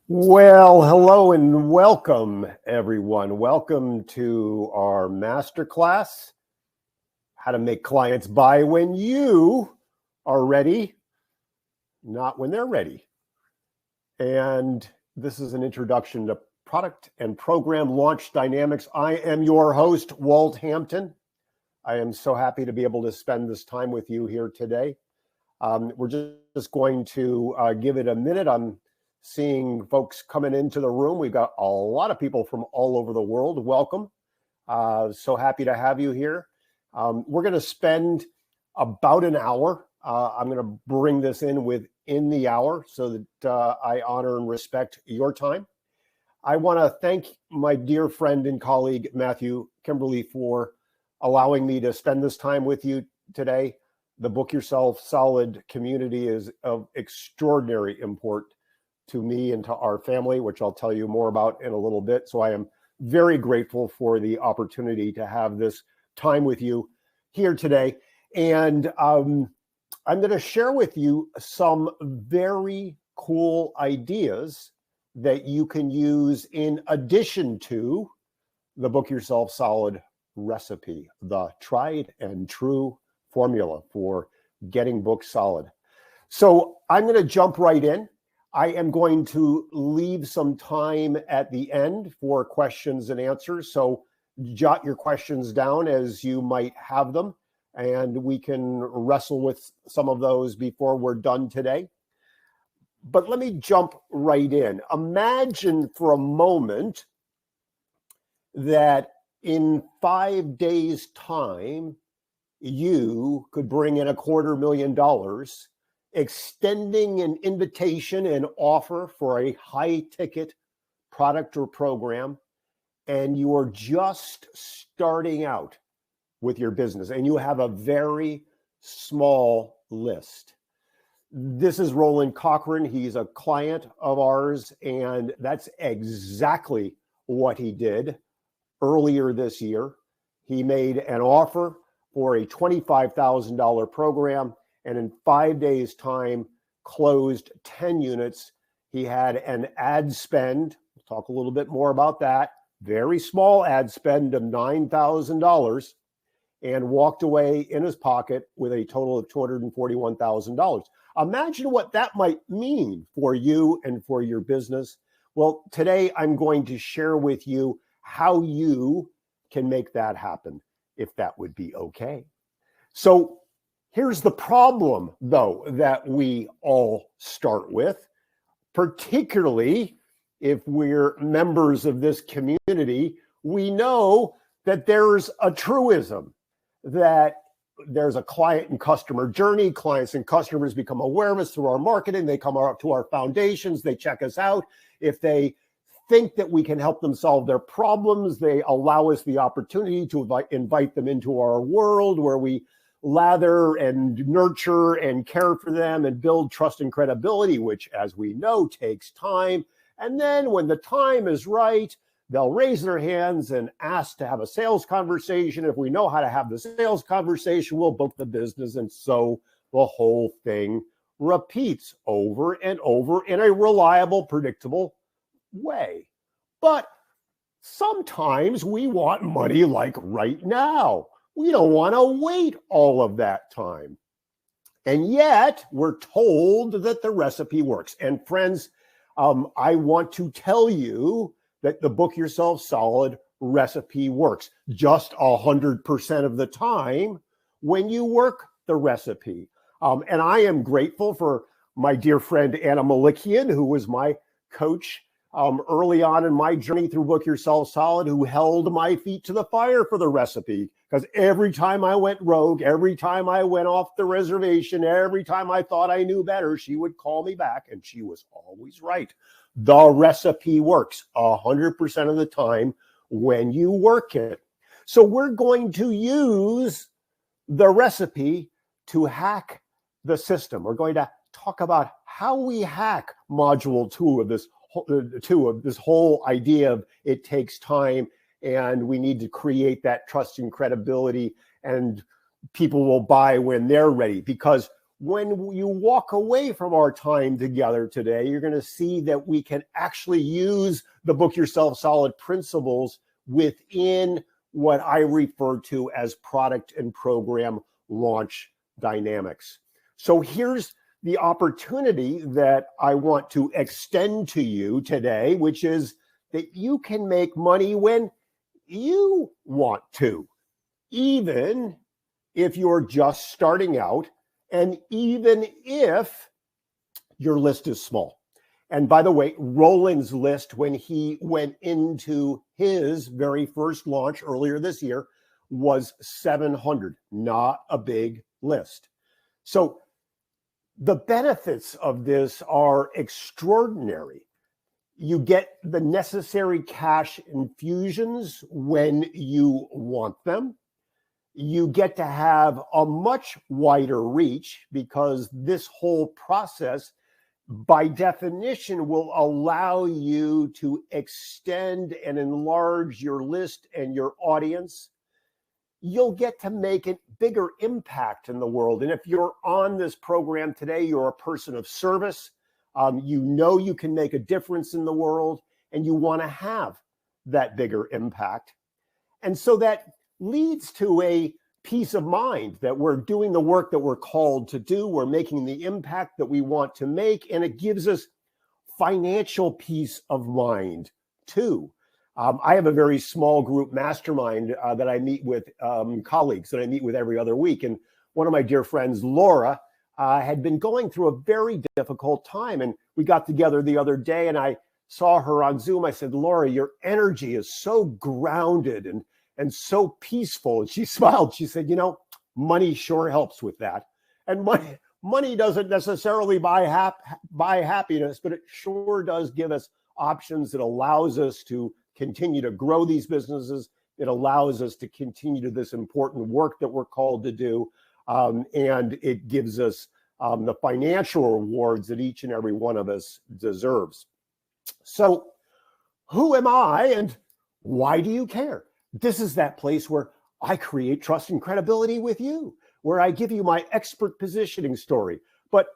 Well, hello and welcome, everyone. Welcome to our masterclass, how to make clients buy when you are ready, not when they're ready. And this is an introduction to product and program launch dynamics. I am your host, Walt Hampton. I am so happy to be able to spend this time with you here today. We're just going to give it a minute. I'm seeing folks coming into the room. We've got a lot of people from all over the world. Welcome. So happy to have you here. We're going to spend about an hour. I'm going to bring this in within the hour so that I honor and respect your time. I want to thank my dear friend and colleague, 𝗪𝗓𝗄 for allowing me to spend this time with you today. The Book Yourself Solid community is of extraordinary import to me and to our family, which I'll tell you more about in a little bit. So I am very grateful for the opportunity to have this time with you here today. And I'm going to share with you some very cool ideas that you can use in addition to the Book Yourself Solid recipe, the tried and true formula for getting books solid. So I'm going to jump right in. I am going to leave some time at the end for questions and answers. So jot your questions down as you might have them, and we can wrestle with some of those before we're done today. But let me jump right in. Imagine for a moment that in 5 days' time, you could bring in $250,000, extending an invitation and offer for a high-ticket product or program, and you are just starting out with your business, and you have a very small list. This is Roland Cochran. He's a client of ours, and that's exactly what he did earlier this year. He made an offer for a $25,000 program, and in 5 days' time, closed 10 units. He had an ad spend, we'll talk a little bit more about that, very small ad spend of $9,000, and walked away in his pocket with a total of $241,000. Imagine what that might mean for you and for your business. Well, today I'm going to share with you how you can make that happen, if that would be okay. So here's the problem, though, that we all start with, particularly if we're members of this community. We know that there's a truism, that there's a client and customer journey. Clients and customers become aware of us through our marketing. They come up to our foundations. They check us out. If they think that we can help them solve their problems, they allow us the opportunity to invite them into our world, where we lather and nurture and care for them and build trust and credibility, which, as we know, takes time. And then when the time is right, they'll raise their hands and ask to have a sales conversation. If we know how to have the sales conversation, we'll book the business. And so the whole thing repeats over and over in a reliable, predictable way. But sometimes we want money like right now. We don't want to wait all of that time. And yet we're told that the recipe works. And friends, I want to tell you that the Book Yourself Solid recipe works just 100% of the time when you work the recipe. And I am grateful for my dear friend Anna Malikian, who was my coach early on in my journey through Book Yourself Solid, who held my feet to the fire for the recipe. Because every time I went rogue, every time I went off the reservation, every time I thought I knew better, she would call me back, and she was always right. The recipe works 100% of the time when you work it. So we're going to use the recipe to hack the system. We're going to talk about how we hack module two of this whole idea of it takes time, and we need to create that trust and credibility, and people will buy when they're ready. Because when you walk away from our time together today, you're going to see that we can actually use the Book Yourself Solid principles within what I refer to as product and program launch dynamics. So here's the opportunity that I want to extend to you today, which is that you can make money when you want to, even if you're just starting out, and even if your list is small. And by the way, Roland's list, when he went into his very first launch earlier this year, was 700, not a big list. So the benefits of this are extraordinary. You get the necessary cash infusions when you want them. You get to have a much wider reach because this whole process, by definition, will allow you to extend and enlarge your list and your audience. You'll get to make a bigger impact in the world. And if you're on this program today, you're a person of service. You know you can make a difference in the world, and you want to have that bigger impact. And so that leads to a peace of mind that we're doing the work that we're called to do. We're making the impact that we want to make, and it gives us financial peace of mind too. I have a very small group mastermind that I meet with colleagues that I meet with every other week. And one of my dear friends, Laura, had been going through a very difficult time. And we got together the other day and I saw her on Zoom. I said, Laura, your energy is so grounded and so peaceful. And she smiled. She said, you know, money sure helps with that. And money doesn't necessarily buy happiness, but it sure does give us options. It allows us to continue to grow these businesses. It allows us to continue to this important work that we're called to do. And it gives us the financial rewards that each and every one of us deserves. So who am I and why do you care? This is that place where I create trust and credibility with you, where I give you my expert positioning story. But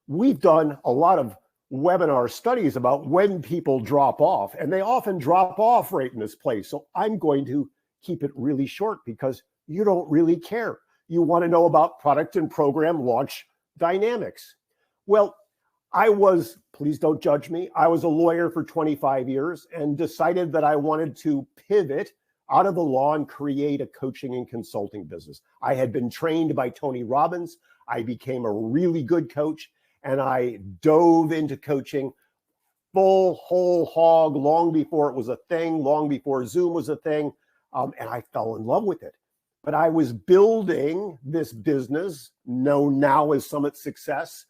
we've done a lot of webinar studies about when people drop off, and they often drop off right in this place. So I'm going to keep it really short because you don't really care. You want to know about product and program launch dynamics. Well, please don't judge me, I was a lawyer for 25 years and decided that I wanted to pivot out of the law and create a coaching and consulting business. I had been trained by Tony Robbins. I became a really good coach, and I dove into coaching full, whole hog long before it was a thing, long before Zoom was a thing, and I fell in love with it. But I was building this business, known now as Summit Success,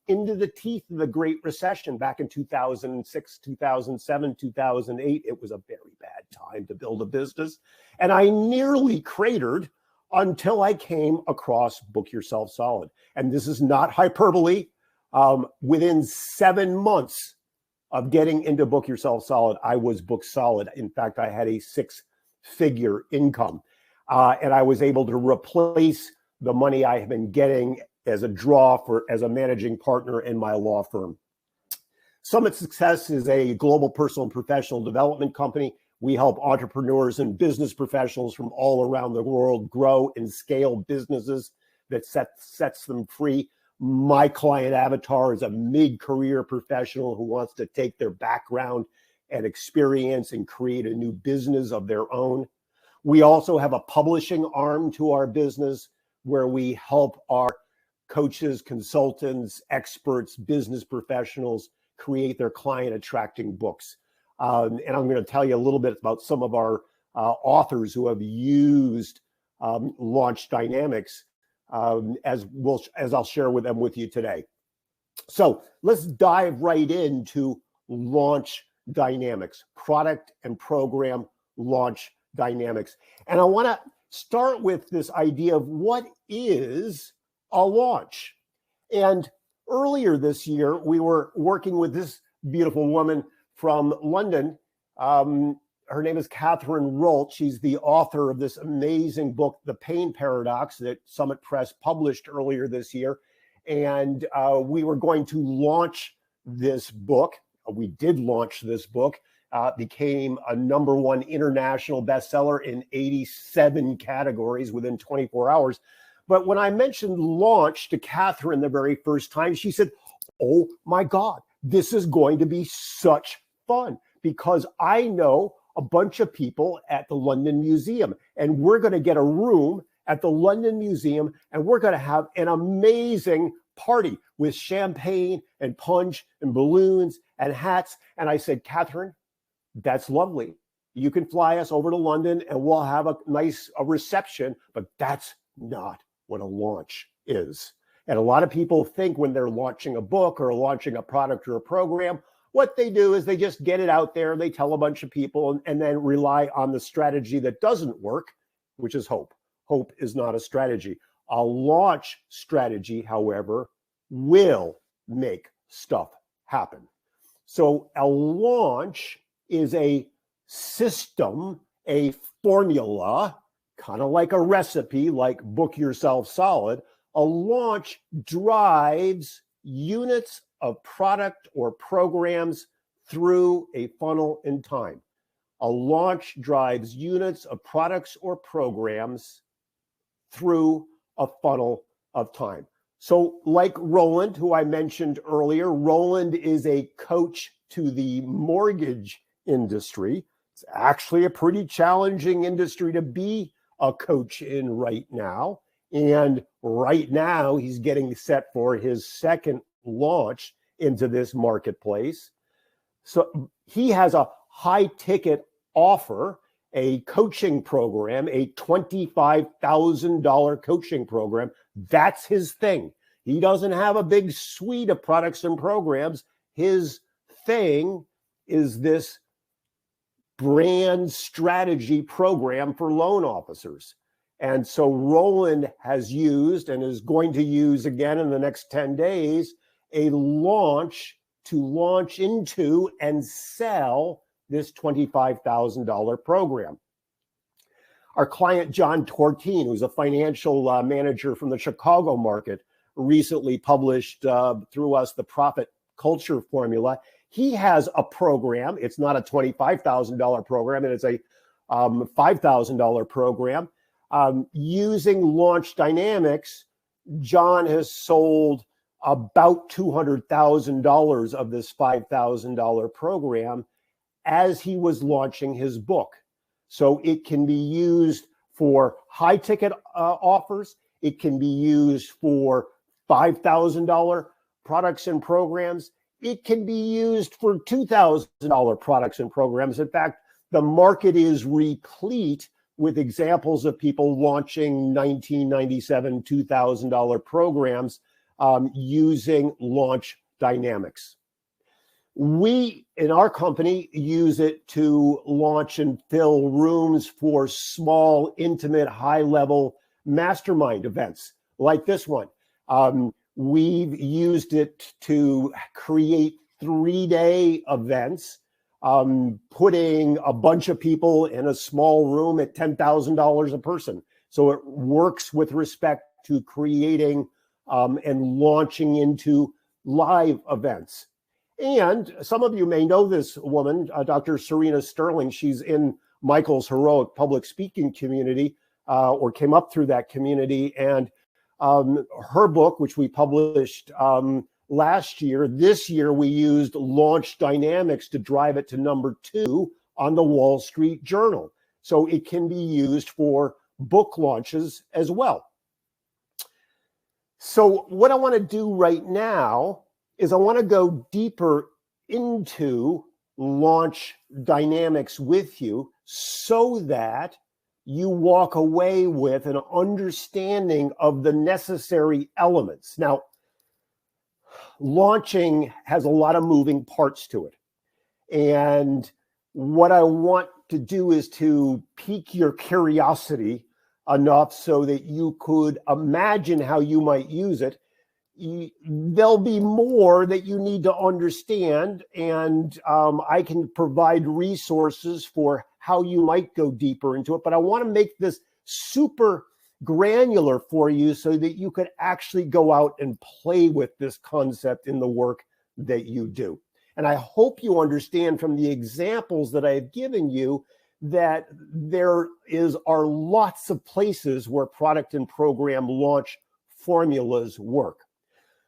into the teeth of the Great Recession back in 2006, 2007, 2008. It was a very bad time to build a business. And I nearly cratered until I came across Book Yourself Solid. And this is not hyperbole. Within 7 months of getting into Book Yourself Solid, I was booked solid. In fact, I had a 6-figure income. And I was able to replace the money I have been getting as a draw as a managing partner in my law firm. Summit Success is a global personal and professional development company. We help entrepreneurs and business professionals from all around the world grow and scale businesses that sets them free. My client avatar is a mid-career professional who wants to take their background and experience and create a new business of their own. We also have a publishing arm to our business where we help our coaches, consultants, experts, business professionals create their client attracting books. And I'm going to tell you a little bit about some of our authors who have used launch dynamics as I'll share with them with you today. So let's dive right into launch dynamics, product and program launch dynamics. And I want to start with this idea of what is a launch. And earlier this year, we were working with this beautiful woman from London. Her name is 𝗪𝗏. She's the author of this amazing book, The Pain Paradox, that Summit Press published earlier this year. and we were going to launch this book. We did launch this book. Became a #1 international bestseller in 87 categories within 24 hours. But when I mentioned launch to Catherine the very first time, she said, "Oh my God, this is going to be such fun because I know a bunch of people at the London Museum, and we're going to get a room at the London Museum, and we're going to have an amazing party with champagne and punch and balloons and hats." And I said, "Catherine, that's lovely. You can fly us over to London and we'll have a nice reception, but that's not what a launch is." And a lot of people think when they're launching a book or launching a product or a program, what they do is they just get it out there, they tell a bunch of people, and then rely on the strategy that doesn't work, which is hope. Hope is not a strategy. A launch strategy, however, will make stuff happen. So a launch is a system, a formula, kind of like a recipe, like book yourself solid. A launch drives units of product or programs through a funnel in time. A launch drives units of products or programs through a funnel of time. So like Roland, who I mentioned earlier, Roland is a coach to the mortgage industry. It's actually a pretty challenging industry to be a coach in right now. And right now, he's getting set for his second launch into this marketplace. So he has a high ticket offer, a coaching program, a $25,000 coaching program. That's his thing. He doesn't have a big suite of products and programs. His thing is this brand strategy program for loan officers. And so Roland has used and is going to use again in the next 10 days a launch to launch into and sell this $25,000 program. Our client, John Tortine, who's a financial manager from the Chicago market, recently published through us the Profit Culture Formula. He has a program. It's not a $25,000 program, and it's a $5,000 program. Using Launch Dynamics, John has sold about $200,000 of this $5,000 program as he was launching his book. So it can be used for high ticket offers. It can be used for $5,000 products and programs. It can be used for $2,000 products and programs. In fact, the market is replete with examples of people launching $1,997, $2,000 programs using Launch Dynamics. We, in our company, use it to launch and fill rooms for small, intimate, high-level mastermind events like this one. We've used it to create 3-day events, putting a bunch of people in a small room at $10,000 a person. So it works with respect to creating and launching into live events. And some of you may know this woman, Dr. Serena Sterling. She's in Michael's heroic public speaking community, or came up through that community. And her book, which we published last year, this year we used Launch Dynamics to drive it to #2 on the Wall Street Journal. So it can be used for book launches as well. So what I want to do right now is I want to go deeper into Launch Dynamics with you so that you walk away with an understanding of the necessary elements. Now, launching has a lot of moving parts to it. And what I want to do is to pique your curiosity enough so that you could imagine how you might use it. There'll be more that you need to understand, and I can provide resources for how you might go deeper into it. But I want to make this super granular for you so that you could actually go out and play with this concept in the work that you do. And I hope you understand from the examples that I've given you that there are lots of places where product and program launch formulas work.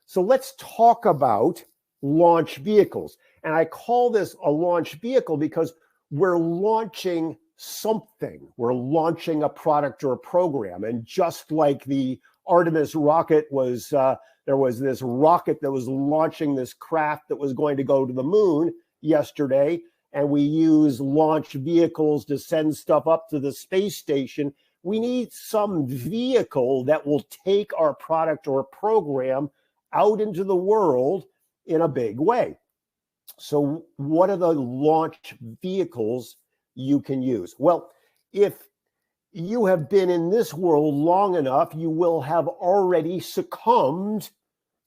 So let's talk about launch vehicles. And I call this a launch vehicle because we're launching something. We're launching a product or a program. And just like the Artemis rocket was, there was this rocket that was launching this craft that was going to go to the moon yesterday, and we use launch vehicles to send stuff up to the space station. We need some vehicle that will take our product or program out into the world in a big way. So what are the launch vehicles you can use? Well, if you have been in this world long enough, you will have already succumbed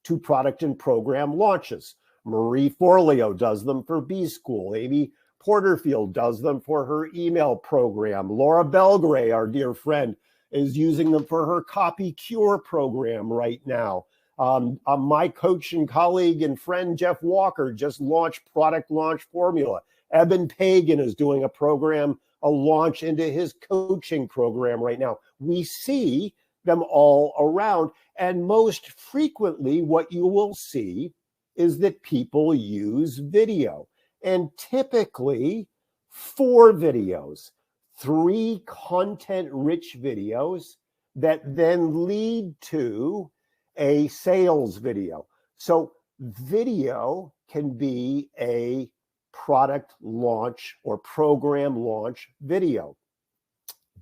to product and program launches. Marie Forleo does them for B-School. Amy Porterfield does them for her email program. Laura Belgray, our dear friend, is using them for her Copy Cure program right now. My coach and colleague and friend, Jeff Walker, just launched Product Launch Formula. Eben Pagan is doing a launch into his coaching program right now. We see them all around. And most frequently, what you will see is that people use video. And typically 4 videos, 3 content-rich videos that then lead to a sales video. So video can be a product launch or program launch video.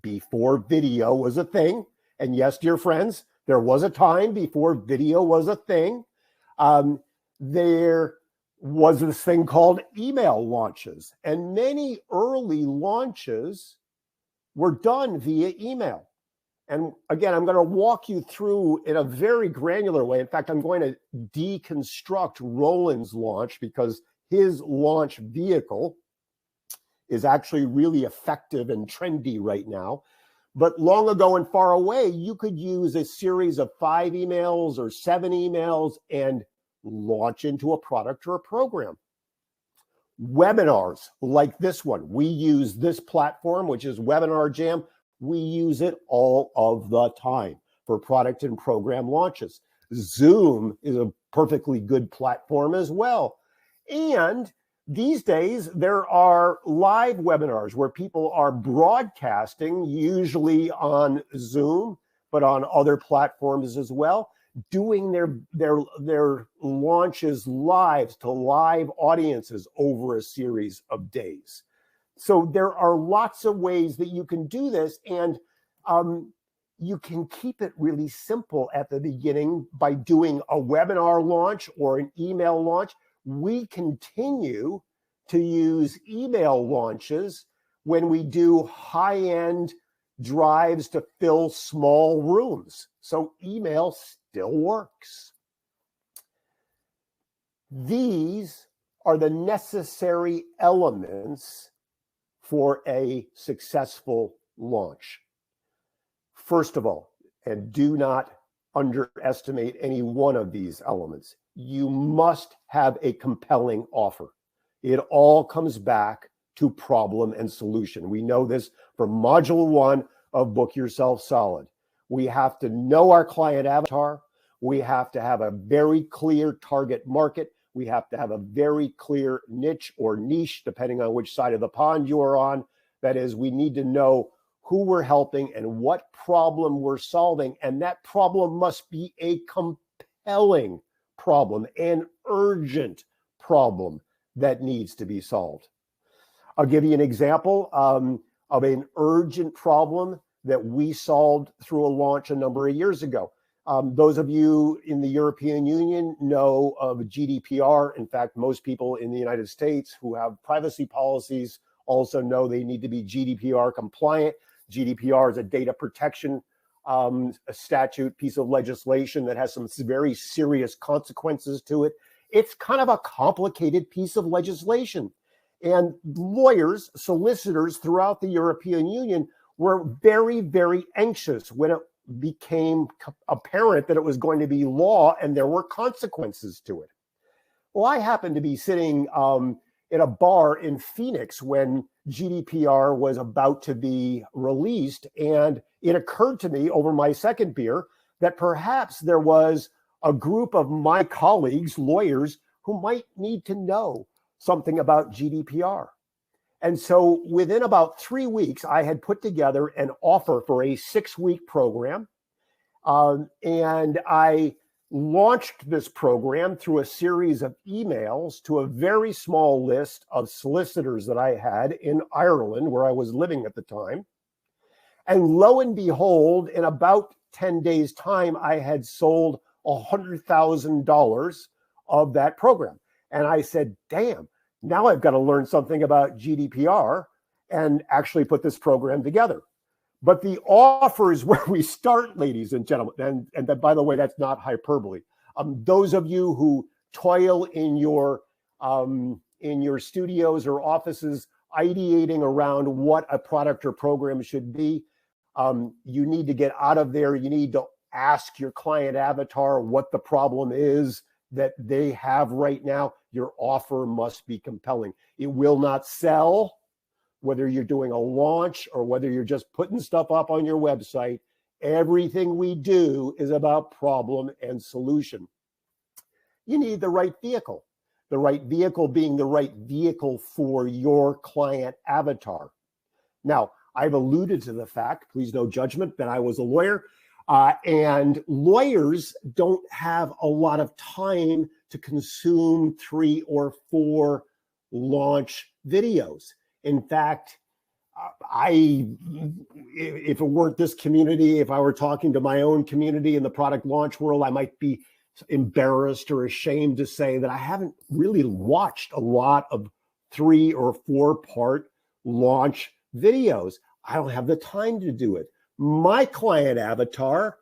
Before video was a thing, and yes, dear friends, there was a time before video was a thing. There was this thing called email launches, and many early launches were done via email. And again, I'm going to walk you through in a very granular way. In fact, I'm going to deconstruct Roland's launch because his launch vehicle is actually really effective and trendy right now. But long ago and far away, you could use a series of 5 emails or 7 emails and launch into a product or a program. Webinars like this one, we use this platform, which is Webinar Jam. We use it all of the time for product and program launches. Zoom is a perfectly good platform as well. And these days, there are live webinars where people are broadcasting, usually on Zoom, but on other platforms as well, doing their launches live to live audiences over a series of days. So there are lots of ways that you can do this, and you can keep it really simple at the beginning by doing a webinar launch or an email launch. We continue to use email launches when we do high-end drives to fill small rooms. So email still works. These are the necessary elements for a successful launch. First of all, and do not underestimate any one of these elements, you must have a compelling offer. It all comes back to problem and solution. We know this from Module 1 of Book Yourself Solid. We have to know our client avatar. We have to have a very clear target market. We have to have a very clear niche or niche, depending on which side of the pond you are on. That is, we need to know who we're helping and what problem we're solving. And that problem must be a compelling problem, an urgent problem that needs to be solved. I'll give you an example of an urgent problem that we solved through a launch a number of years ago. Those of you in the European Union know of GDPR. In fact, most people in the United States who have privacy policies also know they need to be GDPR compliant. GDPR is a data protection a statute, piece of legislation that has some very serious consequences to it. It's kind of a complicated piece of legislation. And lawyers, solicitors throughout the European Union were very, very anxious when it became apparent that it was going to be law and there were consequences to it. Well, I happened to be sitting in a bar in Phoenix when GDPR was about to be released, and it occurred to me over my second beer that perhaps there was a group of my colleagues, lawyers, who might need to know something about GDPR. And so within about 3 weeks, I had put together an offer for a 6-week program. And I launched this program through a series of emails to a very small list of solicitors that I had in Ireland, where I was living at the time. And lo and behold, in about 10 days' time, I had sold $100,000 of that program. And I said, damn, now I've got to learn something about GDPR and actually put this program together. But the offer is where we start, ladies and gentlemen. And that, by the way, that's not hyperbole. Those of you who toil in your studios or offices ideating around what a product or program should be, you need to get out of there. You need to ask your client avatar what the problem is that they have right now. Your offer must be compelling. It will not sell, whether you're doing a launch or whether you're just putting stuff up on your website. Everything we do is about problem and solution. You need the right vehicle being the right vehicle for your client avatar. Now, I've alluded to the fact, please no judgment, that I was a lawyer. And lawyers don't have a lot of time to consume 3 or 4 launch videos. In fact, if it weren't this community, if I were talking to my own community in the product launch world, I might be embarrassed or ashamed to say that I haven't really watched a lot of 3 or 4 part launch videos. I don't have the time to do it. My client avatar,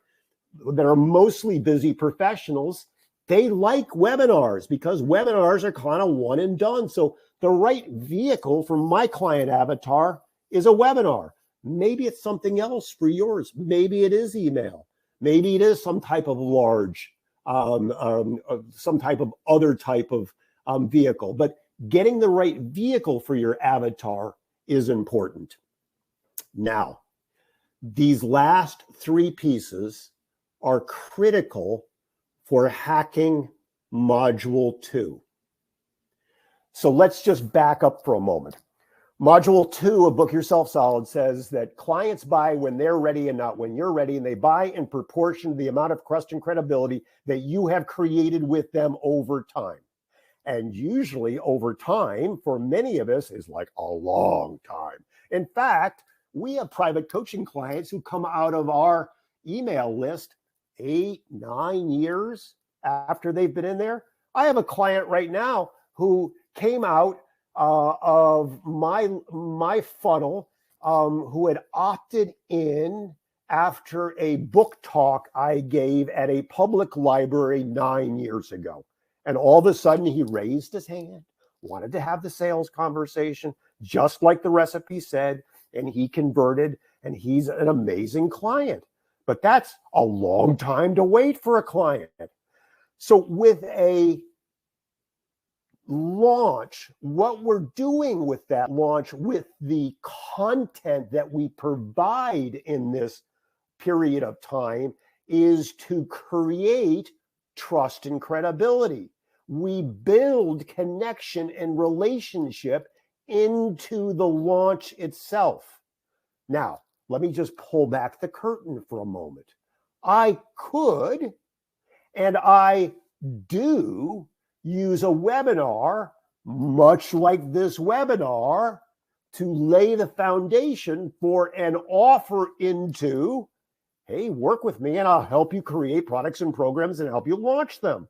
that are mostly busy professionals, they like webinars because webinars are kind of one and done. So the right vehicle for my client avatar is a webinar. Maybe it's something else for yours. Maybe it is email. Maybe it is some type of large, some type of other type of vehicle. But getting the right vehicle for your avatar is important. Now, these last 3 pieces are critical for hacking Module 2. So let's just back up for a moment. Module 2 of Book Yourself Solid says that clients buy when they're ready and not when you're ready, and they buy in proportion to the amount of trust and credibility that you have created with them over time. And usually over time, for many of us, is like a long time. In fact, we have private coaching clients who come out of our email list 8, 9 years after they've been in there. I have a client right now who came out of my funnel, who had opted in after a book talk I gave at a public library 9 years ago. And all of a sudden he raised his hand, wanted to have the sales conversation, just like the recipe said, and he converted, and he's an amazing client. But that's a long time to wait for a client. So with a launch, what we're doing with that launch, with the content that we provide in this period of time, is to create trust and credibility. We build connection and relationship into the launch itself. Now, let me just pull back the curtain for a moment. I could, and I do, use a webinar, much like this webinar, to lay the foundation for an offer into, hey, work with me and I'll help you create products and programs and help you launch them.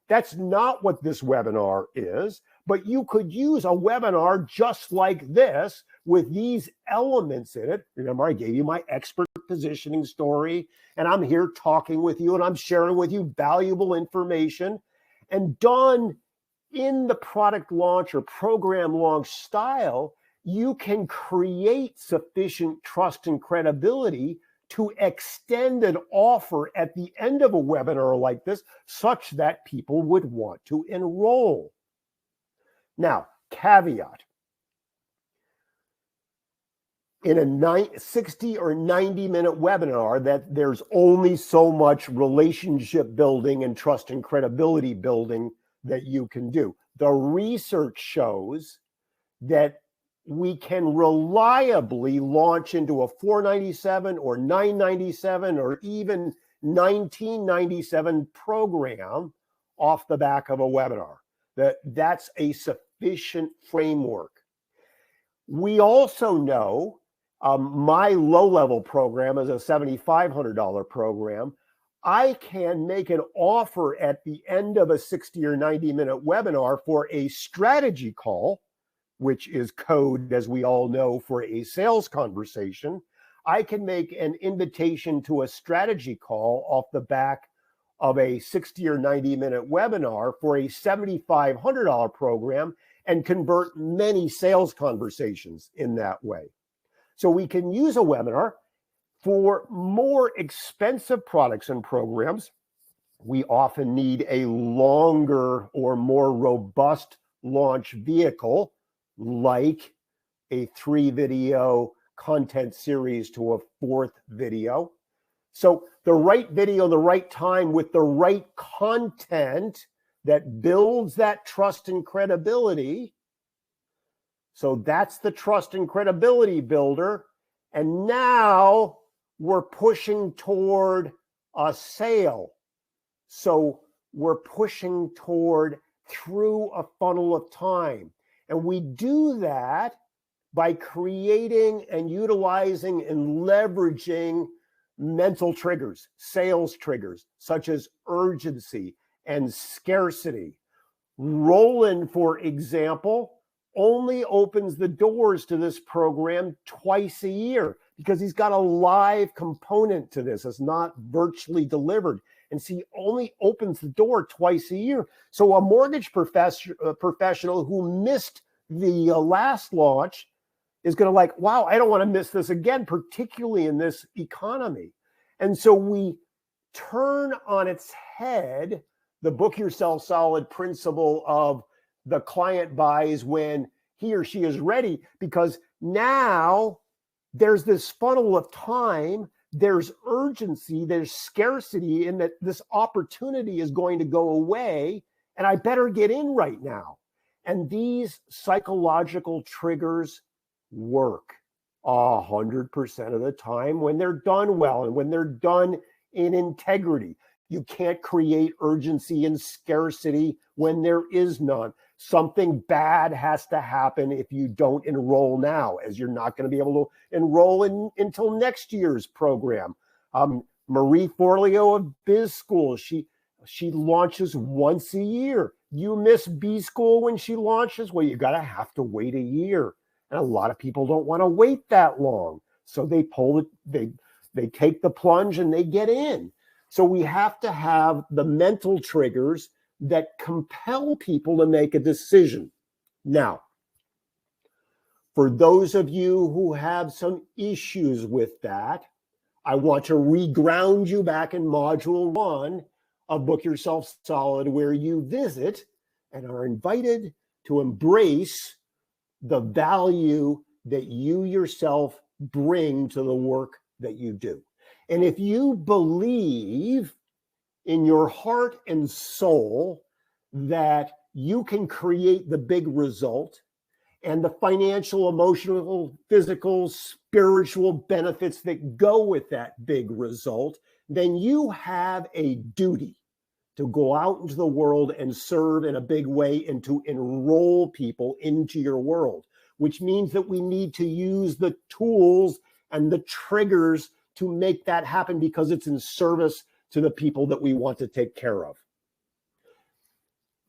That's not what this webinar is, but you could use a webinar just like this with these elements in it. Remember, I gave you my expert positioning story, and I'm here talking with you, and I'm sharing with you valuable information. And done in the product launch or program launch style, you can create sufficient trust and credibility to extend an offer at the end of a webinar like this such that people would want to enroll. Now, caveat. In a 60 or 90-minute webinar, that there's only so much relationship building and trust and credibility building that you can do. The research shows that we can reliably launch into a $497 or $997 or even $1997 program off the back of a webinar. That's a sufficient framework. We also know my low-level program is a $7,500 program. I can make an offer at the end of a 60 or 90-minute webinar for a strategy call, which is code, as we all know, for a sales conversation. I can make an invitation to a strategy call off the back of a 60 or 90-minute webinar for a $7,500 program and convert many sales conversations in that way. So we can use a webinar for more expensive products and programs. We often need a longer or more robust launch vehicle, like a 3-video content series to a 4th video. So the right video, the right time with the right content that builds that trust and credibility. So that's the trust and credibility builder. And now we're pushing toward a sale. So we're pushing toward through a funnel of time. And we do that by creating and utilizing and leveraging mental triggers, sales triggers, such as urgency and scarcity. Roland, for example, only opens the doors to this program twice a year because he's got a live component to this. It's not virtually delivered. And so he only opens the door twice a year. So a mortgage professional who missed the last launch is going to like, wow, I don't want to miss this again, particularly in this economy. And so we turn on its head the book yourself solid principle of the client buys when he or she is ready, because now there's this funnel of time, there's urgency, there's scarcity in that this opportunity is going to go away and I better get in right now. And these psychological triggers work 100% of the time when they're done well and when they're done in integrity. You can't create urgency and scarcity when there is none. Something bad has to happen if you don't enroll now, as you're not going to be able to enroll until next year's program. Marie Forleo of Biz School, she launches once a year. You miss B School when she launches, well, you got to have to wait a year. And a lot of people don't want to wait that long. So they pull it, they take the plunge and they get in. So we have to have the mental triggers that compel people to make a decision. Now, for those of you who have some issues with that, I want to reground you back in module 1 of Book Yourself Solid, where you visit and are invited to embrace the value that you yourself bring to the work that you do. And if you believe in your heart and soul that you can create the big result and the financial, emotional, physical, spiritual benefits that go with that big result, then you have a duty to go out into the world and serve in a big way and to enroll people into your world, which means that we need to use the tools and the triggers to make that happen because it's in service to the people that we want to take care of.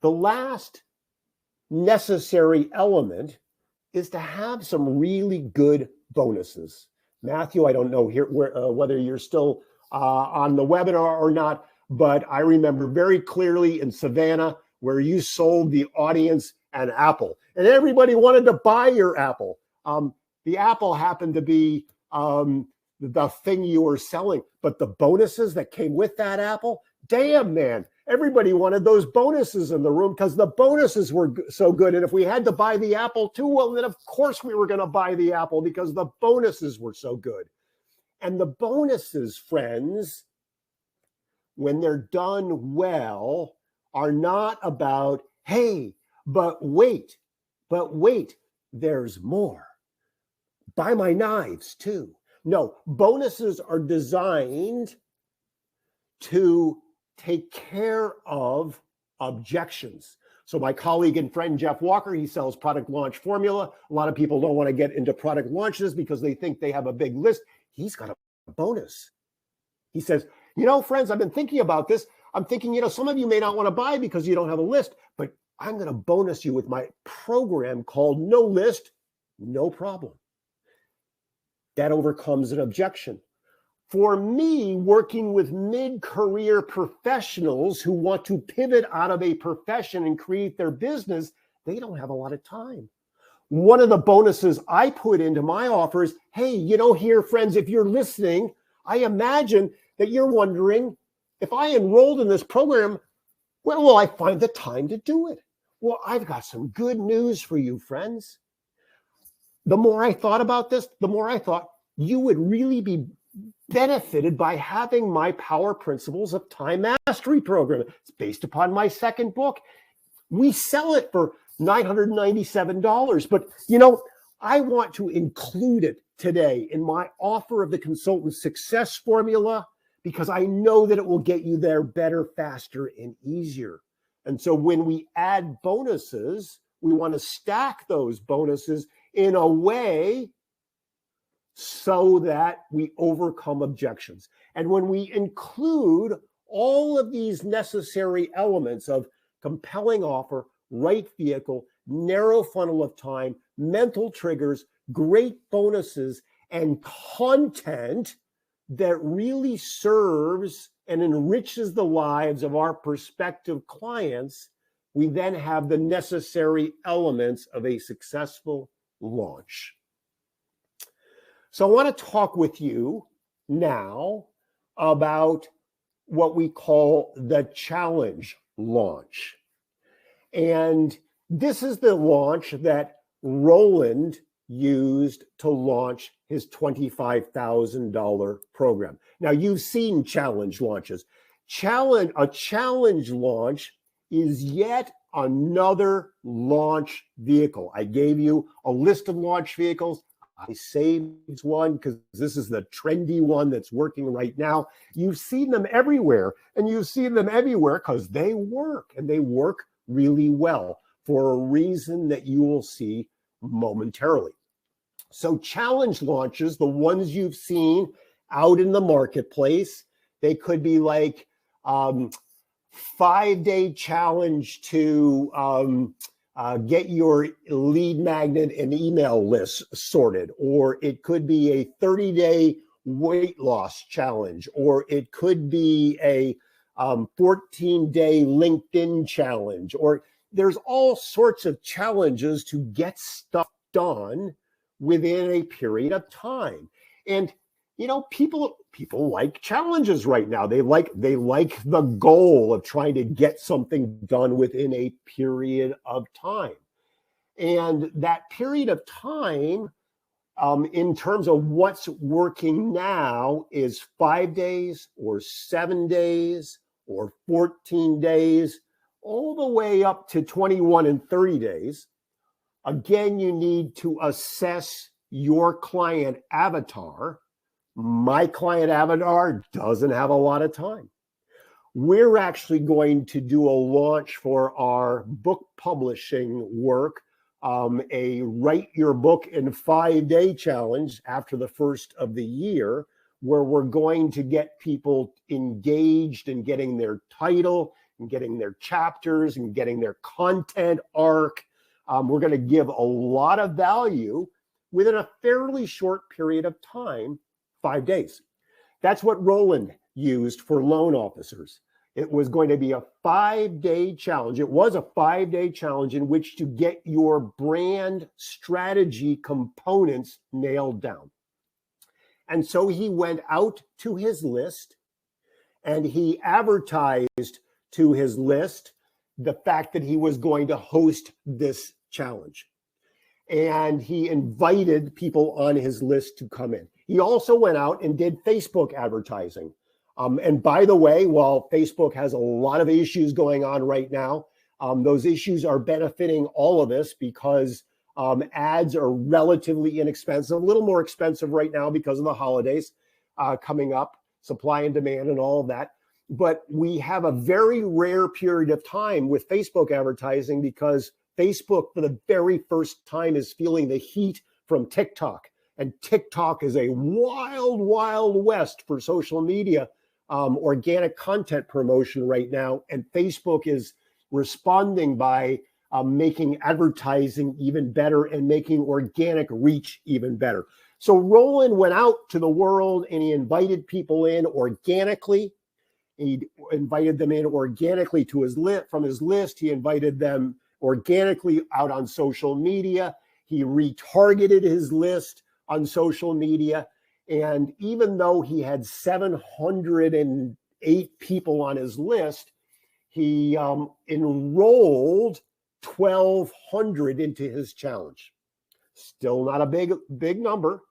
The last necessary element is to have some really good bonuses. Matthew, I don't know whether you're still on the webinar or not, but I remember very clearly in Savannah where you sold the audience an apple and everybody wanted to buy your apple. The apple happened to be the thing you were selling, but the bonuses that came with that apple, damn, man, everybody wanted those bonuses in the room because the bonuses were so good. And if we had to buy the apple too, well, then of course we were going to buy the apple because the bonuses were so good. And the bonuses, friends, when they're done well, are not about, hey, but wait, there's more. Buy my knives too. No, bonuses are designed to take care of objections. So my colleague and friend, Jeff Walker, he sells product launch formula. A lot of people don't want to get into product launches because they think they have a big list. He's got a bonus. He says, you know, friends, I've been thinking about this. I'm thinking, you know, some of you may not want to buy because you don't have a list, but I'm going to bonus you with my program called No List, No Problem. That overcomes an objection. For me, working with mid-career professionals who want to pivot out of a profession and create their business, they don't have a lot of time. One of the bonuses I put into my offer is, hey, you know, here, friends, if you're listening, I imagine that you're wondering, if I enrolled in this program, where will I find the time to do it? Well, I've got some good news for you, friends. The more I thought about this, the more I thought you would really be benefited by having my Power Principles of Time Mastery program. It's based upon my second book. We sell it for $997, but you know, I want to include it today in my offer of the Consultant Success Formula because I know that it will get you there better, faster, and easier. And so when we add bonuses, we want to stack those bonuses in a way so that we overcome objections. And when we include all of these necessary elements of compelling offer, right vehicle, narrow funnel of time, mental triggers, great bonuses, and content that really serves and enriches the lives of our prospective clients, we then have the necessary elements of a successful launch. So I want to talk with you now about what we call the challenge launch. And this is the launch that Roland used to launch his $25,000 program. Now, you've seen challenge launches. A challenge launch is yet another launch vehicle. I gave you a list of launch vehicles. I saved one because this is the trendy one that's working right now. You've seen them everywhere, and you've seen them everywhere because they work, and they work really well for a reason that you will see momentarily. So challenge launches, the ones you've seen out in the marketplace, they could be like 5-day challenge to get your lead magnet and email lists sorted, or it could be a 30-day weight loss challenge, or it could be a 14-day LinkedIn challenge, or there's all sorts of challenges to get stuff done within a period of time. And you know, people like challenges right now. They like the goal of trying to get something done within a period of time. And that period of time, in terms of what's working now, is 5 days or 7 days or 14 days, all the way up to 21 and 30 days. Again, you need to assess your client avatar. My client avatar doesn't have a lot of time. We're actually going to do a launch for our book publishing work, a Write Your Book in 5-Day challenge after the first of the year, where we're going to get people engaged in getting their title and getting their chapters and getting their content arc. We're going to give a lot of value within a fairly short period of time, 5 days. That's what Roland used for loan officers. It was going to be a 5-day challenge. It was a 5-day challenge in which to get your brand strategy components nailed down. And so he went out to his list and he advertised to his list the fact that he was going to host this challenge. And he invited people on his list to come in. He also went out and did Facebook advertising. And by the way, while Facebook has a lot of issues going on right now, those issues are benefiting all of us because ads are relatively inexpensive, a little more expensive right now because of the holidays coming up, supply and demand and all of that. But we have a very rare period of time with Facebook advertising because Facebook, for the very first time, is feeling the heat from TikTok. And TikTok is a wild, wild west for social media, organic content promotion right now. And Facebook is responding by making advertising even better and making organic reach even better. So Roland went out to the world and he invited people in organically. He invited them in organically to his from his list. He invited them organically out on social media. He retargeted his list on social media. And even though he had 708 people on his list, he enrolled 1,200 into his challenge. Still not a big number.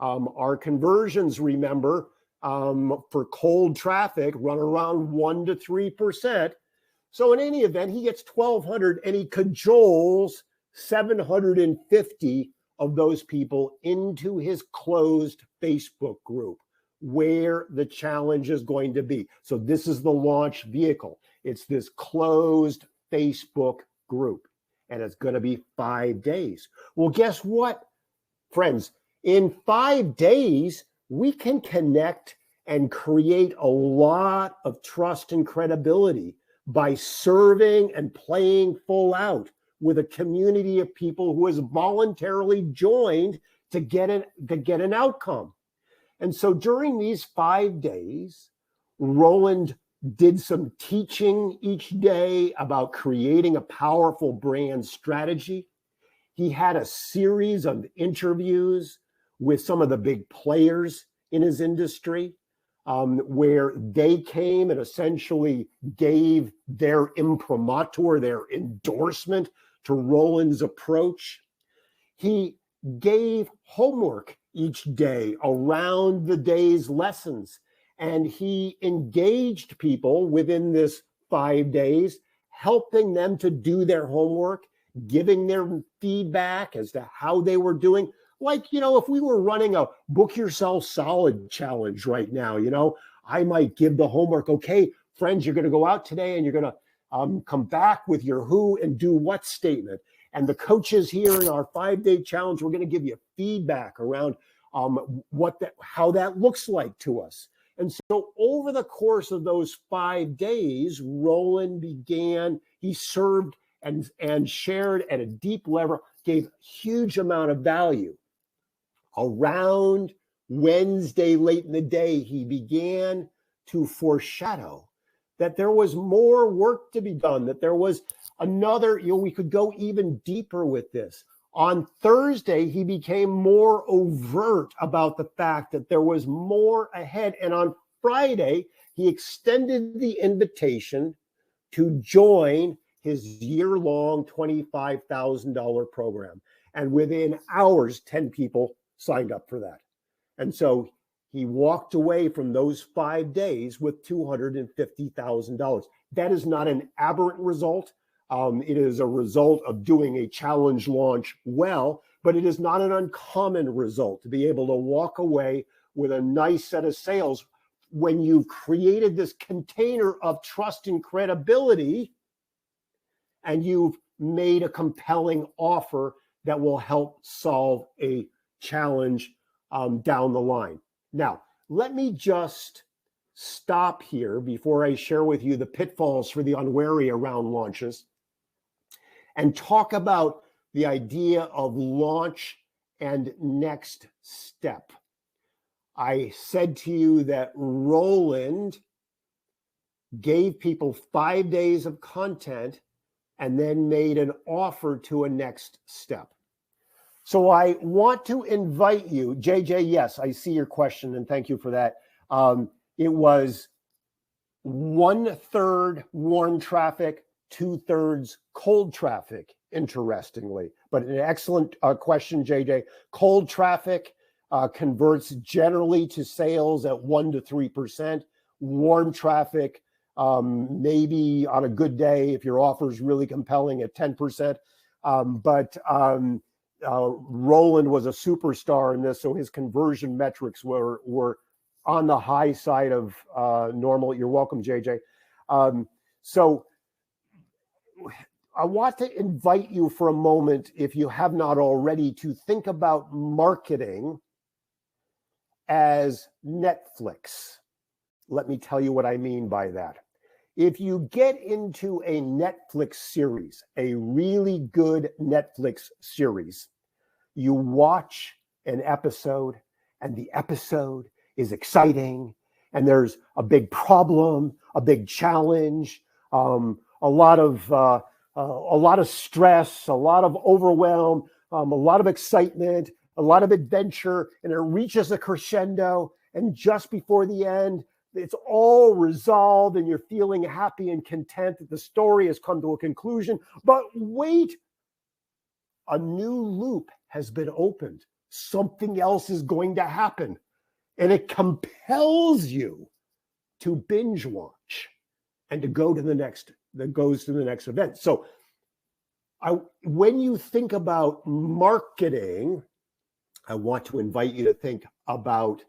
Our conversions, remember, for cold traffic run around 1 to 3%. So in any event, he gets 1,200 and he cajoles 750 of those people into his closed Facebook group where the challenge is going to be. So this is the launch vehicle. It's this closed Facebook group, and it's going to be 5 days. Well, guess what, friends? In 5 days, we can connect and create a lot of trust and credibility by serving and playing full out with a community of people who has voluntarily joined to get an outcome. And so during these 5 days, Roland did some teaching each day about creating a powerful brand strategy. He had a series of interviews with some of the big players in his industry, where they came and essentially gave their imprimatur, their endorsement to Roland's approach. He gave homework each day around the day's lessons, and he engaged people within this 5 days, helping them to do their homework, giving their feedback as to how they were doing. Like, if we were running a book yourself solid challenge right now, I might give the homework, okay, friends, you're going to go out today and you're going to come back with your who and do what statement. And the coaches here in our 5-day challenge, we're going to give you feedback around how that looks like to us. And so over the course of those 5 days, Roland he served and shared at a deep level, gave a huge amount of value. Around Wednesday, late in the day, he began to foreshadow that there was more work to be done, that there was another, we could go even deeper with this. On Thursday, he became more overt about the fact that there was more ahead. And on Friday, he extended the invitation to join his year-long $25,000 program. And within hours, 10 people signed up for that. And so he walked away from those 5 days with $250,000. That is not an aberrant result. It is a result of doing a challenge launch well, but it is not an uncommon result to be able to walk away with a nice set of sales when you've created this container of trust and credibility and you've made a compelling offer that will help solve a challenge down the line. Now, let me just stop here before I share with you the pitfalls for the unwary around launches and talk about the idea of launch and next step. I said to you that Roland gave people 5 days of content and then made an offer to a next step. So I want to invite you, JJ, yes, I see your question and thank you for that. It was 1/3 warm traffic, 2/3 cold traffic, interestingly. But an excellent question, JJ. Cold traffic converts generally to sales at 1 to 3%. Warm traffic, maybe on a good day, if your offer is really compelling, at 10%. Roland was a superstar in this, so his conversion metrics were on the high side of normal. You're welcome, JJ. So I want to invite you for a moment, if you have not already, to think about marketing as Netflix. Let me tell you what I mean by that. If you get into a Netflix series, a really good Netflix series, you watch an episode and the episode is exciting and there's a big problem, a big challenge, a lot of stress, a lot of overwhelm, a lot of excitement, a lot of adventure, and it reaches a crescendo, and just before the end, it's all resolved and you're feeling happy and content that the story has come to a conclusion. But wait, a new loop has been opened. Something else is going to happen. And it compels you to binge watch and to go to the next, that goes to the next event. So when you think about marketing, I want to invite you to think about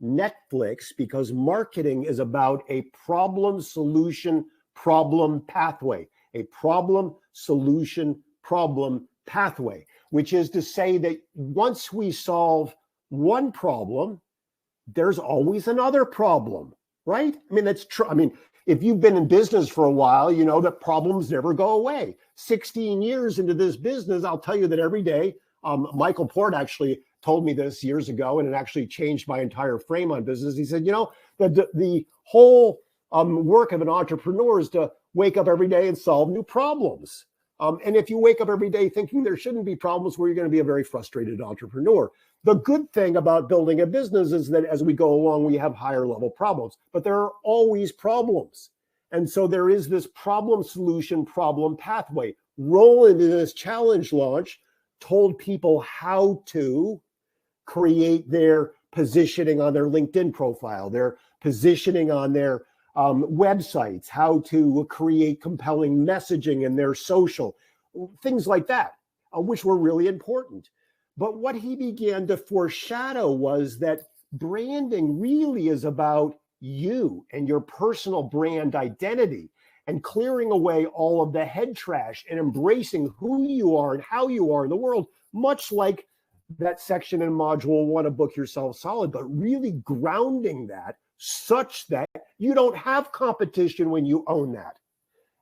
Netflix, because marketing is about a problem solution problem pathway, a problem solution problem pathway, which is to say that once we solve one problem, there's always another problem, right? I mean, that's true. I mean, if you've been in business for a while, you know that problems never go away. 16 years into this business, I'll tell you that every day, Michael Port actually told me this years ago, and it actually changed my entire frame on business. He said, you know, the whole work of an entrepreneur is to wake up every day and solve new problems. And if you wake up every day thinking there shouldn't be problems, well, you're going to be a very frustrated entrepreneur. The good thing about building a business is that as we go along, we have higher level problems, but there are always problems. And so there is this problem solution problem pathway. Roland, in his challenge launch, told people how to create their positioning on their LinkedIn profile, their positioning on their websites, how to create compelling messaging in their social, things like that, which were really important. But what he began to foreshadow was that branding really is about you and your personal brand identity, and clearing away all of the head trash and embracing who you are and how you are in the world, much like that section in module 1 of Book Yourself Solid, but really grounding that such that you don't have competition when you own that.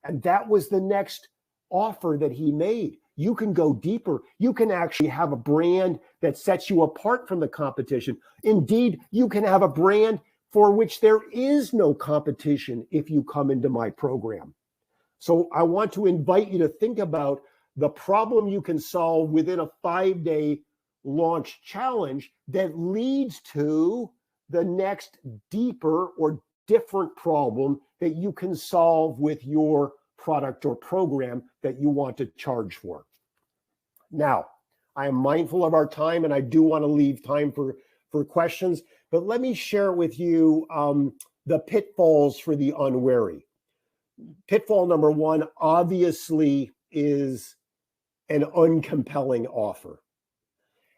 And that was the next offer that he made. You can go deeper. You can actually have a brand that sets you apart from the competition. Indeed, you can have a brand for which there is no competition if you come into my program. So I want to invite you to think about the problem you can solve within a 5-day launch challenge that leads to the next deeper or different problem that you can solve with your product or program that you want to charge for. Now, I am mindful of our time and I do want to leave time for questions, but let me share with you the pitfalls for the unwary. Pitfall number 1 obviously is an uncompelling offer.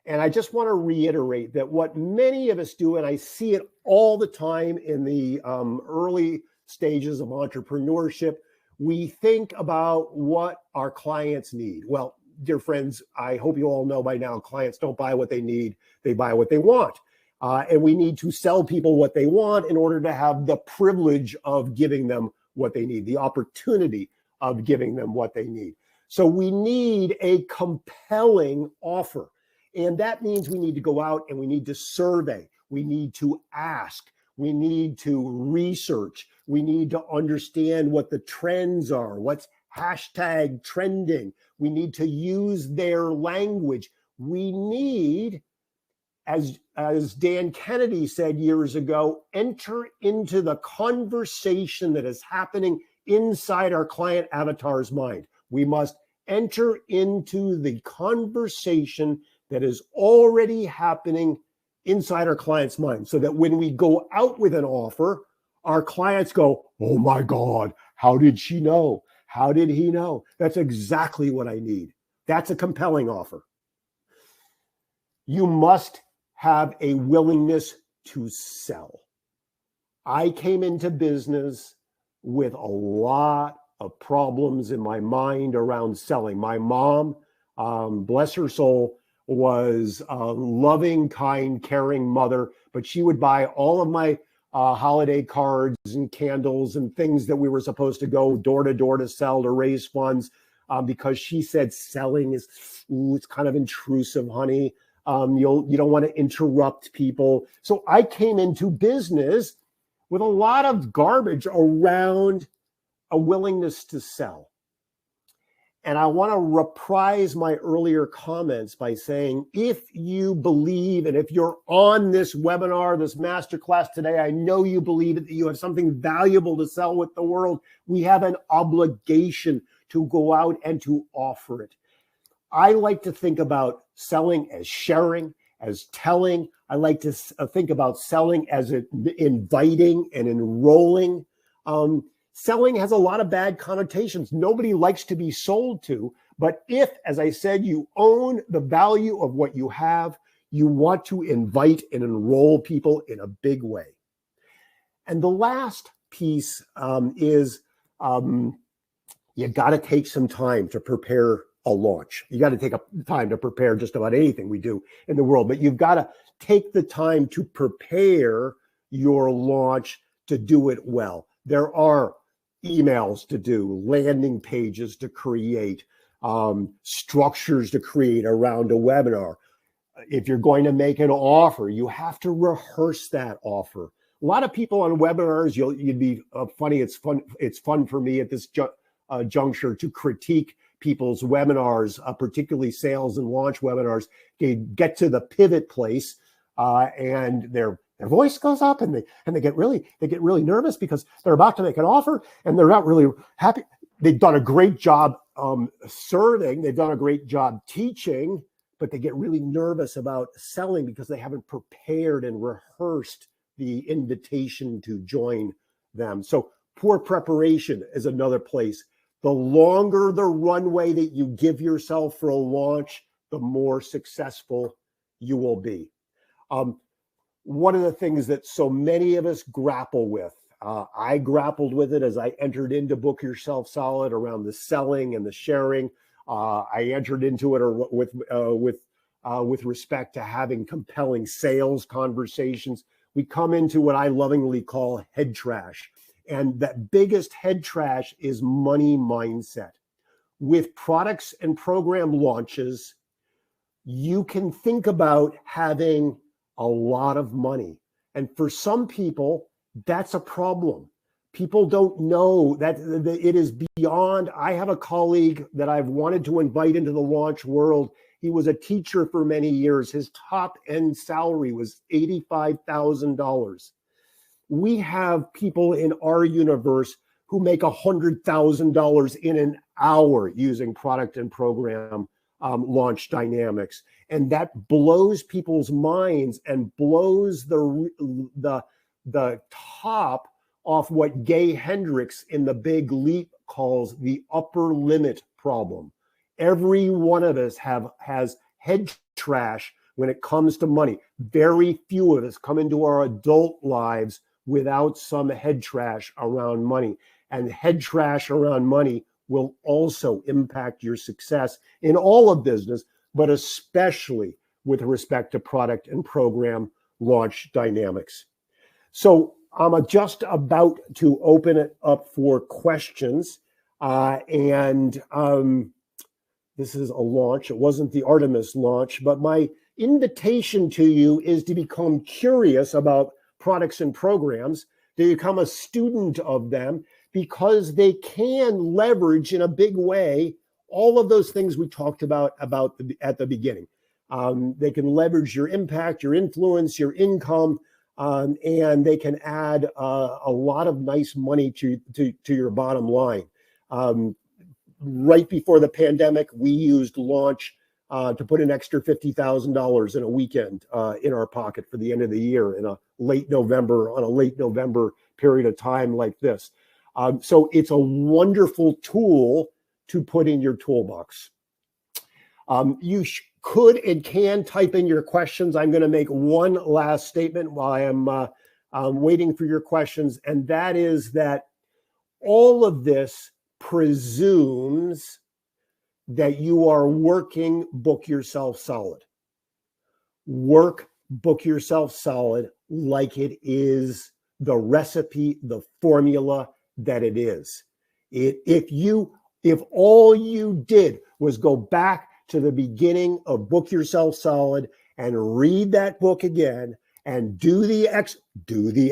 And I just want to reiterate that what many of us do, and I see it all the time in the early stages of entrepreneurship, we think about what our clients need. Well, dear friends, I hope you all know by now, clients don't buy what they need, they buy what they want. And we need to sell people what they want in order to have the privilege of giving them what they need, the opportunity of giving them what they need. So we need a compelling offer. And that means we need to go out and we need to survey. We need to ask. We need to research. We need to understand what the trends are, what's hashtag trending. We need to use their language. We need, as Dan Kennedy said years ago, enter into the conversation that is happening inside our client avatar's mind. We must enter into the conversation that is already happening inside our client's mind, so that when we go out with an offer, our clients go, oh my God, how did she know? How did he know? That's exactly what I need. That's a compelling offer. You must have a willingness to sell. I came into business with a lot of problems in my mind around selling. My mom, bless her soul, was a loving, kind, caring mother, but she would buy all of my holiday cards and candles and things that we were supposed to go door to door to sell to raise funds, because she said selling is, it's kind of intrusive, honey. You don't want to interrupt people. So I came into business with a lot of garbage around a willingness to sell. And I want to reprise my earlier comments by saying, if you believe, and if you're on this webinar, this masterclass today, I know you believe that you have something valuable to sell with the world. We have an obligation to go out and to offer it. I like to think about selling as sharing, as telling. I like to think about selling as inviting and enrolling. Selling has a lot of bad connotations. Nobody likes to be sold to, but if, as I said, you own the value of what you have, you want to invite and enroll people in a big way. And the last piece is you got to take some time to prepare a launch. You got to take time to prepare just about anything we do in the world, but you've got to take the time to prepare your launch to do it well. There are emails to do, landing pages to create, structures to create around a webinar. If you're going to make an offer, you have to rehearse that offer. A lot of people on webinars, you'd be funny. It's fun for me at this juncture to critique people's webinars, particularly sales and launch webinars. They get to the pivot place, and their voice goes up, and they get really nervous because they're about to make an offer and they're not really happy. They've done a great job serving, they've done a great job teaching, but they get really nervous about selling because they haven't prepared and rehearsed the invitation to join them. So poor preparation is another place. The longer the runway that you give yourself for a launch, the more successful you will be. One of the things that so many of us grapple with, I grappled with it as I entered into Book Yourself Solid around the selling and the sharing. I entered into it with respect to having compelling sales conversations. We come into what I lovingly call head trash. And that biggest head trash is money mindset. With products and program launches, you can think about having a lot of money. And for some people, that's a problem. People don't know that it is beyond. I have a colleague that I've wanted to invite into the launch world. He was a teacher for many years. His top end salary was $85,000. We have people in our universe who make $100,000 in an hour using product and program launch dynamics. And that blows people's minds and blows the top off what Gay Hendricks in The Big Leap calls the upper limit problem. Every one of us has head trash when it comes to money. Very few of us come into our adult lives without some head trash around money. And head trash around money will also impact your success in all of business, but especially with respect to product and program launch dynamics. So I'm just about to open it up for questions. This is a launch. It wasn't the Artemis launch, but my invitation to you is to become curious about products and programs, to become a student of them, because they can leverage in a big way all of those things we talked about at the beginning. They can leverage your impact, your influence, your income, and they can add a lot of nice money to your bottom line. Right before the pandemic, we used Launch to put an extra $50,000 in a weekend in our pocket for the end of the year in a late November period of time like this. So it's a wonderful tool to put in your toolbox. You could and can type in your questions. I'm going to make one last statement while I am waiting for your questions, and that is that all of this presumes that you are working Book Yourself Solid. Work Book Yourself Solid like it is the recipe, the formula that it is. If all you did was go back to the beginning of Book Yourself Solid and read that book again and do the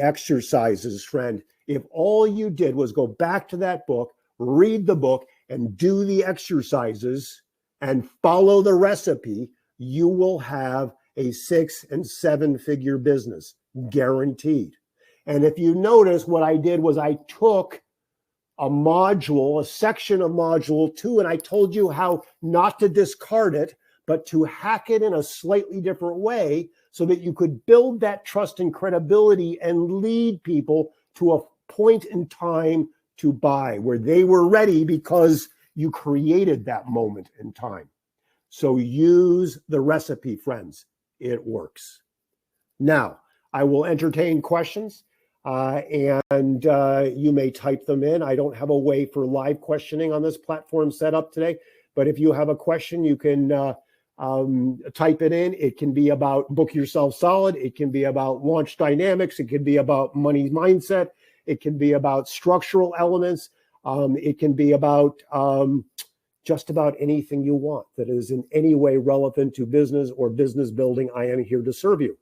exercises, friend. If all you did was go back to that book, read the book, and do the exercises and follow the recipe, you will have a 6- and 7-figure business, guaranteed. And if you notice, what I did was I took a section of module 2, and I told you how not to discard it, but to hack it in a slightly different way so that you could build that trust and credibility and lead people to a point in time to buy where they were ready because you created that moment in time. So use the recipe, friends. It works. Now, I will entertain questions. And you may type them in. I don't have a way for live questioning on this platform set up today, but if you have a question, you can type it in. It can be about Book Yourself Solid. It can be about launch dynamics. It can be about money mindset. It can be about structural elements. It can be about just about anything you want that is in any way relevant to business or business building. I am here to serve you.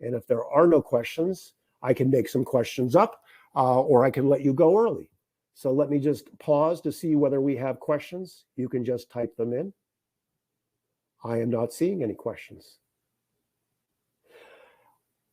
And if there are no questions, I can make some questions up, or I can let you go early. So let me just pause to see whether we have questions. You can just type them in. I am not seeing any questions.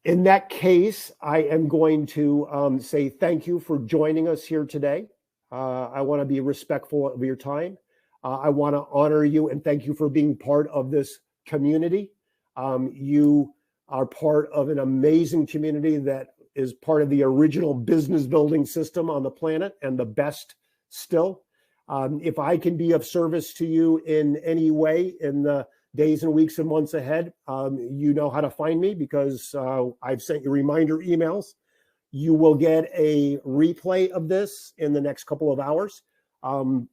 In that case, I am going to say thank you for joining us here today. I want to be respectful of your time. I want to honor you and thank you for being part of this community. You are part of an amazing community that is part of the original business building system on the planet and the best still. If I can be of service to you in any way in the days and weeks and months ahead, you know how to find me because I've sent you reminder emails. You will get a replay of this in the next couple of hours.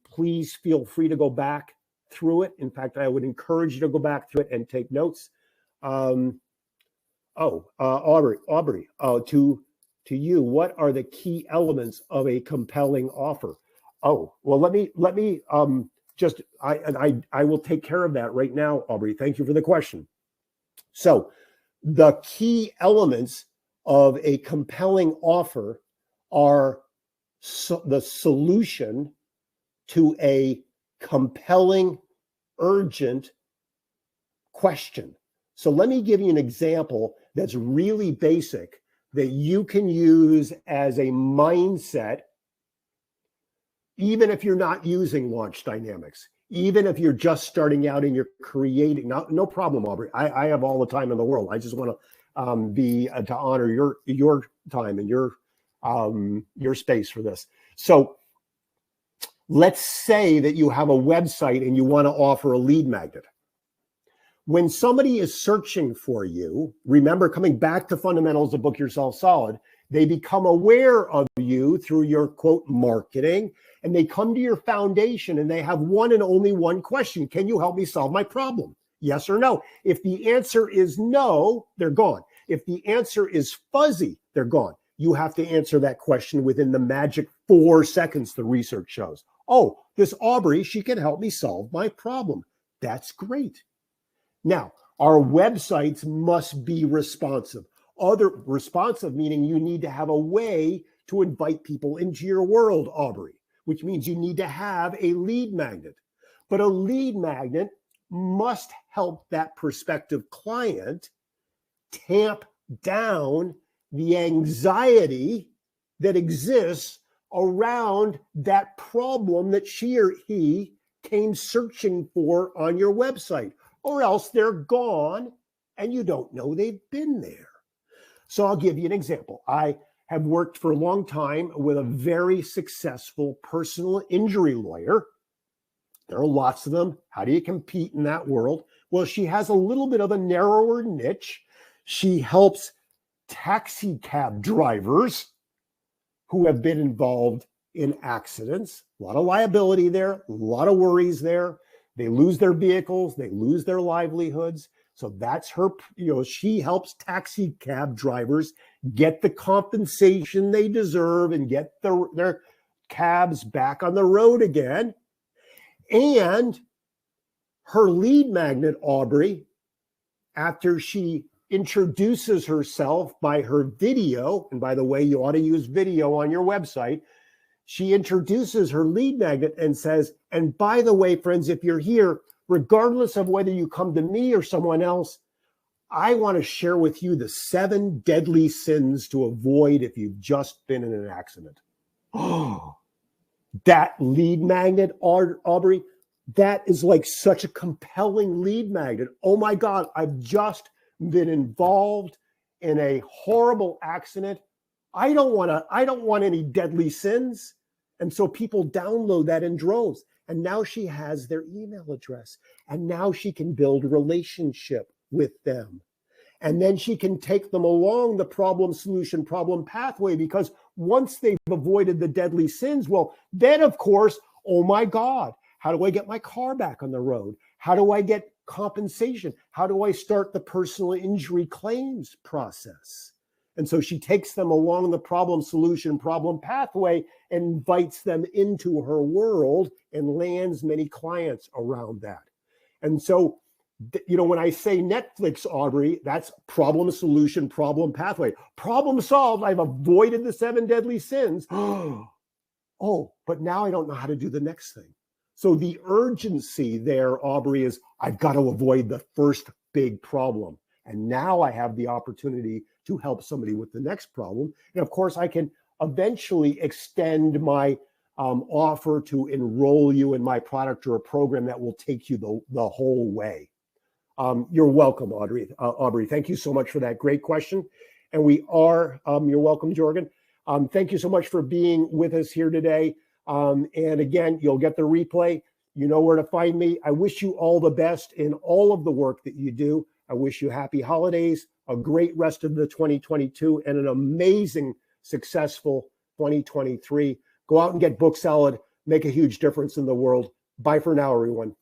Please feel free to go back through it. In fact, I would encourage you to go back through it and take notes. Aubrey, to you, what are the key elements of a compelling offer? Oh, well, let me I will take care of that right now, Aubrey. Thank you for the question. So the key elements of a compelling offer are the solution to a compelling, urgent question. So let me give you an example that's really basic that you can use as a mindset, even if you're not using launch dynamics, even if you're just starting out and you're creating. No problem, Aubrey. I have all the time in the world. I just want to to honor your time and your space for this. So let's say that you have a website and you want to offer a lead magnet. When somebody is searching for you, remember, coming back to fundamentals of Book Yourself Solid, they become aware of you through your quote marketing, and they come to your foundation and they have one and only one question. Can you help me solve my problem? Yes or no? If the answer is no, they're gone. If the answer is fuzzy, they're gone. You have to answer that question within the magic 4 seconds, the research shows. Oh, this Aubrey, she can help me solve my problem. That's great. Now, our websites must be responsive. Responsive meaning you need to have a way to invite people into your world, Aubrey, which means you need to have a lead magnet. But a lead magnet must help that prospective client tamp down the anxiety that exists around that problem that she or he came searching for on your website, or else they're gone and you don't know they've been there. So I'll give you an example. I have worked for a long time with a very successful personal injury lawyer. There are lots of them. How do you compete in that world? Well, she has a little bit of a narrower niche. She helps taxi cab drivers who have been involved in accidents. A lot of liability there, a lot of worries there. They lose their vehicles, they lose their livelihoods. So that's her, she helps taxi cab drivers get the compensation they deserve and get their cabs back on the road again. And her lead magnet, Aubrey, after she introduces herself by her video, and by the way, you ought to use video on your website, she introduces her lead magnet and says, and by the way, friends, if you're here, regardless of whether you come to me or someone else, I want to share with you the 7 deadly sins to avoid if you've just been in an accident. Oh, that lead magnet, Aubrey, that is like such a compelling lead magnet. Oh my God, I've just been involved in a horrible accident. I don't want any deadly sins. And so people download that in droves. And now she has their email address. And now she can build a relationship with them. And then she can take them along the problem, solution, problem pathway, because once they've avoided the deadly sins, well, then of course, oh my God, how do I get my car back on the road? How do I get compensation? How do I start the personal injury claims process? And so she takes them along the problem, solution, problem pathway and invites them into her world and lands many clients around that. And so, when I say Netflix, Aubrey, that's problem, solution, problem pathway. Problem solved. I've avoided the 7 deadly sins. Oh, but now I don't know how to do the next thing. So the urgency there, Aubrey, is I've got to avoid the first big problem. And now I have the opportunity to help somebody with the next problem. And of course, I can eventually extend my offer to enroll you in my product or a program that will take you the whole way. You're welcome, Aubrey. Thank you so much for that great question. And you're welcome, Jorgen. Thank you so much for being with us here today. And again, you'll get the replay. You know where to find me. I wish you all the best in all of the work that you do. I wish you happy holidays, a great rest of the 2022, and an amazing, successful 2023. Go out and get book salad. Make a huge difference in the world. Bye for now, everyone.